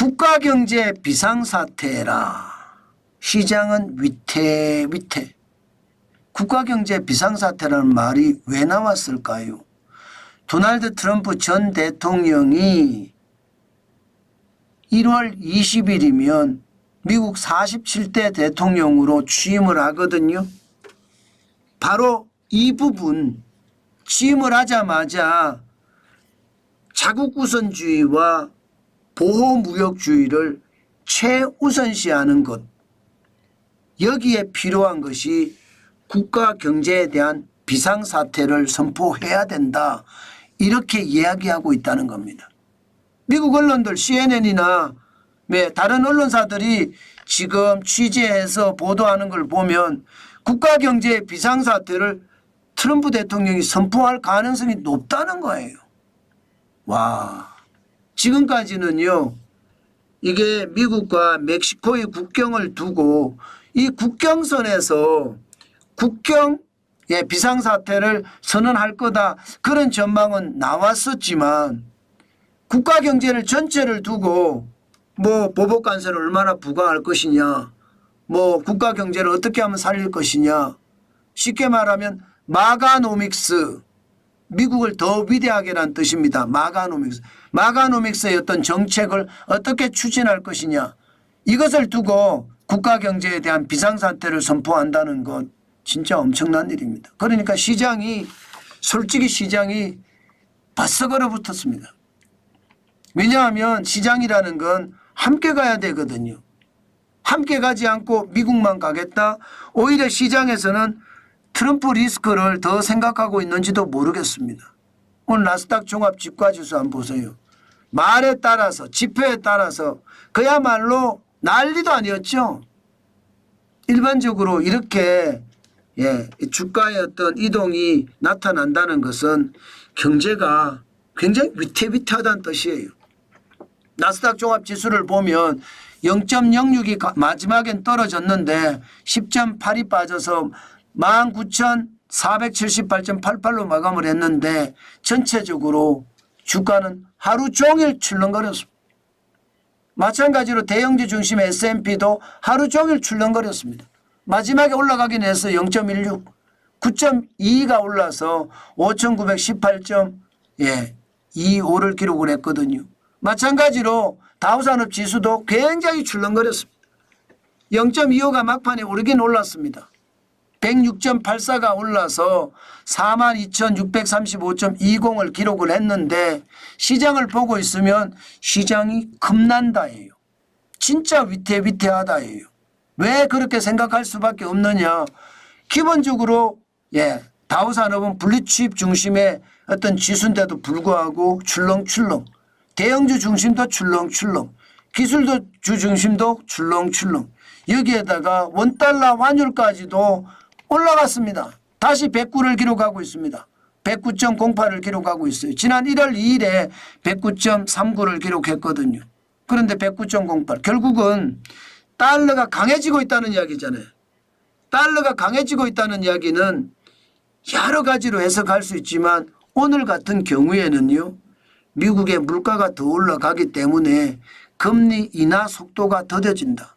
국가경제 비상사태라. 시장은 위태위태. 국가경제 비상사태라는 말이 왜 나왔을까요? 도널드 트럼프 전 대통령이 1월 20일이면 미국 47대 대통령으로 취임을 하거든요. 바로 이 부분 취임을 하자마자 자국우선주의와 보호무역주의를 최우선시하는 것, 여기에 필요한 것이 국가경제에 대한 비상사태를 선포해야 된다, 이렇게 이야기하고 있다는 겁니다. 미국 언론들 CNN이나 다른 언론사들이 지금 취재해서 보도하는 걸 보면 국가경제 비상사태를 트럼프 대통령이 선포할 가능성이 높다는 거예요. 와, 지금까지는요, 이게 미국과 멕시코의 국경을 두고 이 국경선에서 국경 비상사태를 선언할 거다, 그런 전망은 나왔었지만 국가경제를 전체를 두고 뭐 보복관세를 얼마나 부과할 것이냐, 뭐 국가경제를 어떻게 하면 살릴 것이냐, 쉽게 말하면 마가노믹스, 미국을 더 위대하게란 뜻입니다. 마가노믹스. 마가노믹스의 어떤 정책을 어떻게 추진할 것이냐, 이것을 두고 국가경제에 대한 비상사태를 선포한다는 것 진짜 엄청난 일입니다. 그러니까 솔직히 시장이 바싹 얼어붙었습니다. 왜냐하면 시장이라는 건 함께 가야 되거든요. 함께 가지 않고 미국만 가겠다? 오히려 시장에서는 트럼프 리스크를 더 생각하고 있는지도 모르겠습니다. 오늘 나스닥 종합주가지수 한번 보세요. 말에 따라서, 지표에 따라서 그야말로 난리도 아니었죠. 일반적으로 이렇게 주가의 어떤 이동이 나타난다는 것은 경제가 굉장히 위태위태하다는 뜻이에요. 나스닥 종합지수를 보면 0.06이 마지막엔 떨어졌는데 10.8이 빠져서 19,478.88로 마감을 했는데 전체적으로 주가는 하루 종일 출렁거렸습니다. 마찬가지로 대형주 중심의 S&P도 하루 종일 출렁거렸습니다. 마지막에 올라가긴 해서 0.16, 9.22가 올라서 5,918.25를 기록을 했거든요. 마찬가지로 다우산업지수도 굉장히 출렁거렸습니다. 0.25가 막판에 오르긴 올랐습니다. 106.84가 올라서 42,635.20을 기록을 했는데 시장을 보고 있으면 시장이 겁난다예요. 진짜 위태위태하다예요. 왜 그렇게 생각할 수밖에 없느냐. 기본적으로 다우산업은 분리취입 중심의 어떤 지수인데도 불구하고 출렁출렁, 대형주 중심도 출렁출렁, 기술주 중심도 출렁출렁, 여기에다가 원달러 환율까지도 올라갔습니다. 다시 109를 기록하고 있습니다. 109.08을 기록하고 있어요. 지난 1월 2일에 109.39를 기록했거든요. 그런데 109.08, 결국은 달러가 강해지고 있다는 이야기잖아요. 달러가 강해지고 있다는 이야기는 여러 가지로 해석할 수 있지만 오늘 같은 경우에는요, 미국의 물가가 더 올라가기 때문에 금리 인하 속도가 더뎌진다.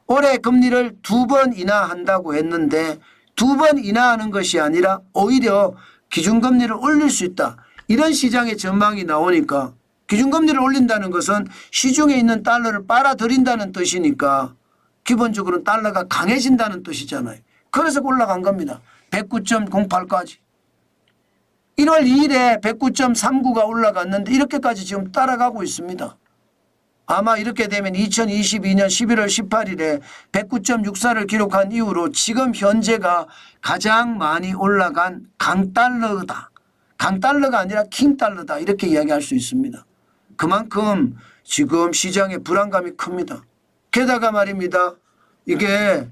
올해 금리를 2번 인하한다고 했는데 2번 인하하는 것이 아니라 오히려 기준금리를 올릴 수 있다, 이런 시장의 전망이 나오니까, 기준금리를 올린다는 것은 시중에 있는 달러를 빨아들인다는 뜻이니까 기본적으로는 달러가 강해진다는 뜻이잖아요. 그래서 올라간 겁니다. 109.08까지. 1월 2일에 109.39가 올라갔는데 이렇게까지 지금 따라가고 있습니다. 아마 이렇게 되면 2022년 11월 18일에 109.64를 기록한 이후로 지금 현재가 가장 많이 올라간 강달러다. 강달러가 아니라 킹달러다, 이렇게 이야기할 수 있습니다. 그만큼 지금 시장의 불안감이 큽니다. 게다가 말입니다, 이게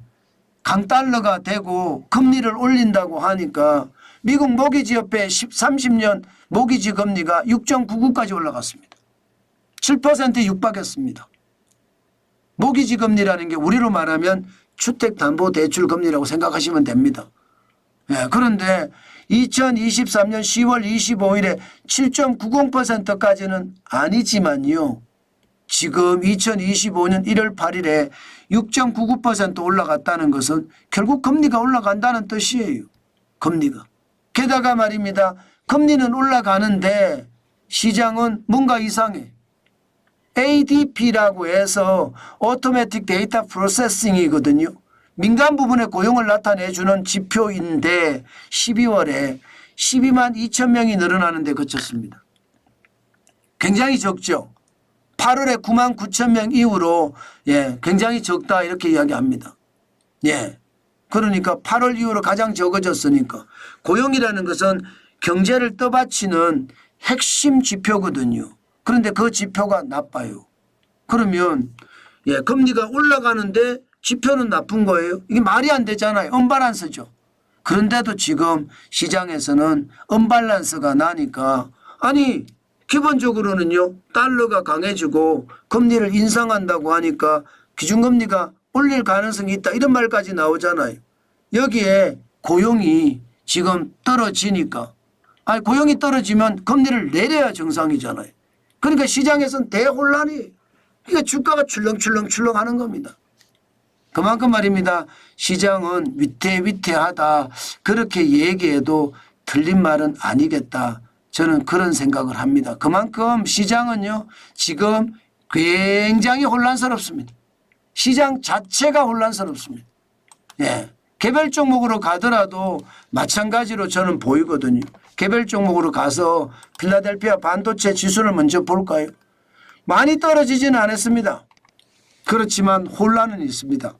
강달러가 되고 금리를 올린다고 하니까 미국 모기지협회 30년 모기지 금리가 6.99까지 올라갔습니다. 7%에 육박했습니다. 모기지 금리라는 게 우리로 말하면 주택담보대출금리라고 생각하시면 됩니다. 그런데 2023년 10월 25일에 7.90%까지는 아니지만요, 지금 2025년 1월 8일에 6.99% 올라갔다는 것은 결국 금리가 올라간다는 뜻이에요. 금리가. 게다가 말입니다. 금리는 올라가는데 시장은 뭔가 이상해. ADP라고 해서 오토매틱 데이터 프로세싱이거든요. 민간 부분의 고용을 나타내주는 지표인데 12월에 12만 2천 명이 늘어나는 데 그쳤습니다. 굉장히 적죠. 8월에 9만 9천 명 이후로 굉장히 적다 이렇게 이야기합니다. 그러니까 8월 이후로 가장 적어졌으니까 고용이라는 것은 경제를 떠받치는 핵심 지표거든요. 그런데 그 지표가 나빠요. 그러면 금리가 올라가는데 지표는 나쁜 거예요. 이게 말이 안 되잖아요. 언밸런스죠. 그런데도 지금 시장에서는 언밸런스가 나니까 아니 기본적으로는요. 달러가 강해지고 금리를 인상한다고 하니까 기준금리가 올릴 가능성이 있다 이런 말까지 나오잖아요. 여기에 고용이 지금 떨어지니까 고용이 떨어지면 금리를 내려야 정상이잖아요. 그러니까 시장에서는 대혼란이 그러니까 주가가 출렁출렁 하는 겁니다. 그만큼 말입니다. 시장은 위태위태하다 그렇게 얘기해도 틀린 말은 아니겠다. 저는 그런 생각을 합니다. 그만큼 시장은요 지금 굉장히 혼란스럽습니다. 시장 자체가 혼란스럽습니다. 개별 종목으로 가더라도 마찬가지로 저는 보이거든요. 개별 종목으로 가서 필라델피아 반도체 지수를 먼저 볼까요? 많이 떨어지지는 않았습니다. 그렇지만 혼란은 있습니다.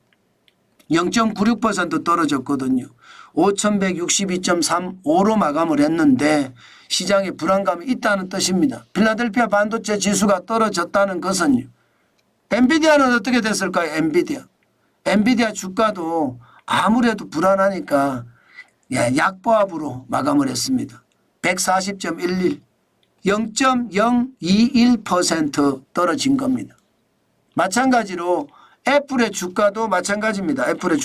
0.96% 떨어졌거든요. 5162.35로 마감을 했는데 시장에 불안감이 있다는 뜻입니다. 필라델피아 반도체 지수가 떨어졌다는 것은요. 엔비디아는 어떻게 됐을까요? 엔비디아 주가도 아무래도 불안하니까 약보합으로 마감을 했습니다. 140.11 0.021% 떨어진 겁니다. 마찬가지로 애플의 주가도 마찬가지입니다. 애플의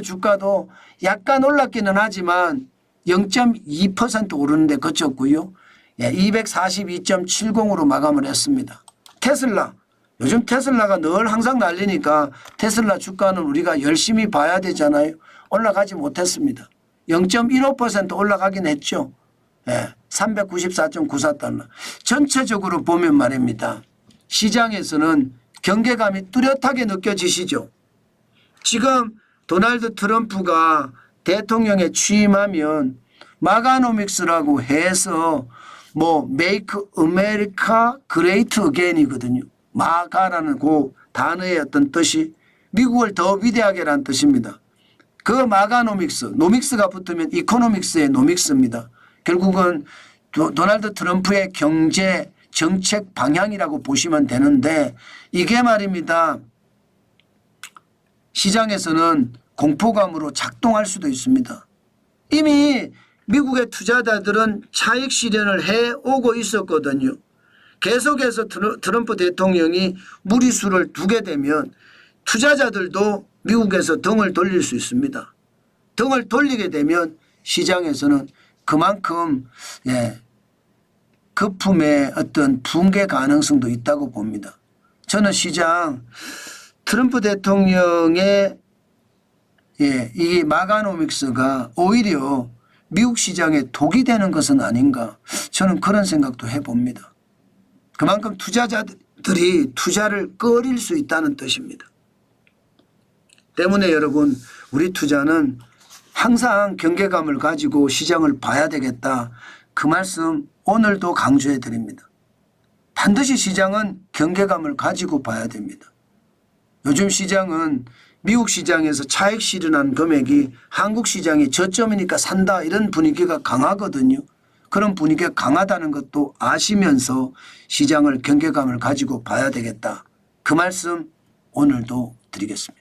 주가도 약간 올랐기는 하지만 0.2% 오르는데 그쳤고요. 242.70으로 마감을 했습니다. 테슬라 요즘 테슬라가 늘 항상 날리니까 테슬라 주가는 우리가 열심히 봐야 되잖아요. 올라가지 못했습니다. 0.15% 올라가긴 했죠. 394.94달러. 전체적으로 보면 말입니다. 시장에서는 경계감이 뚜렷하게 느껴지시죠. 지금 도널드 트럼프가 대통령에 취임하면 마가노믹스라고 해서 Make America Great Again이거든요. 마가라는 그 단어의 어떤 뜻이 미국을 더 위대하게라는 뜻입니다. 그 마가노믹스, 노믹스가 붙으면 이코노믹스의 노믹스입니다. 결국은 도널드 트럼프의 경제 정책 방향이라고 보시면 되는데 이게 말입니다. 시장에서는 공포감으로 작동할 수도 있습니다. 이미 미국의 투자자들은 차익 실현을 해오고 있었거든요. 계속해서 트럼프 대통령이 무리수를 두게 되면 투자자들도 미국에서 등을 돌릴 수 있습니다. 등을 돌리게 되면 시장에서는 그만큼 거품의 어떤 붕괴 가능성도 있다고 봅니다. 저는 시장 트럼프 대통령의 이 마가노믹스가 오히려 미국 시장에 독이 되는 것은 아닌가 저는 그런 생각도 해봅니다. 그만큼 투자자들이 투자를 꺼릴 수 있다는 뜻입니다. 때문에 여러분 우리 투자는 항상 경계감을 가지고 시장을 봐야 되겠다. 그 말씀 오늘도 강조해 드립니다. 반드시 시장은 경계감을 가지고 봐야 됩니다. 요즘 시장은 미국 시장에서 차익 실현한 금액이 한국 시장이 저점이니까 산다 이런 분위기가 강하거든요. 그런 분위기가 강하다는 것도 아시면서 시장을 경계감을 가지고 봐야 되겠다. 그 말씀 오늘도 드리겠습니다.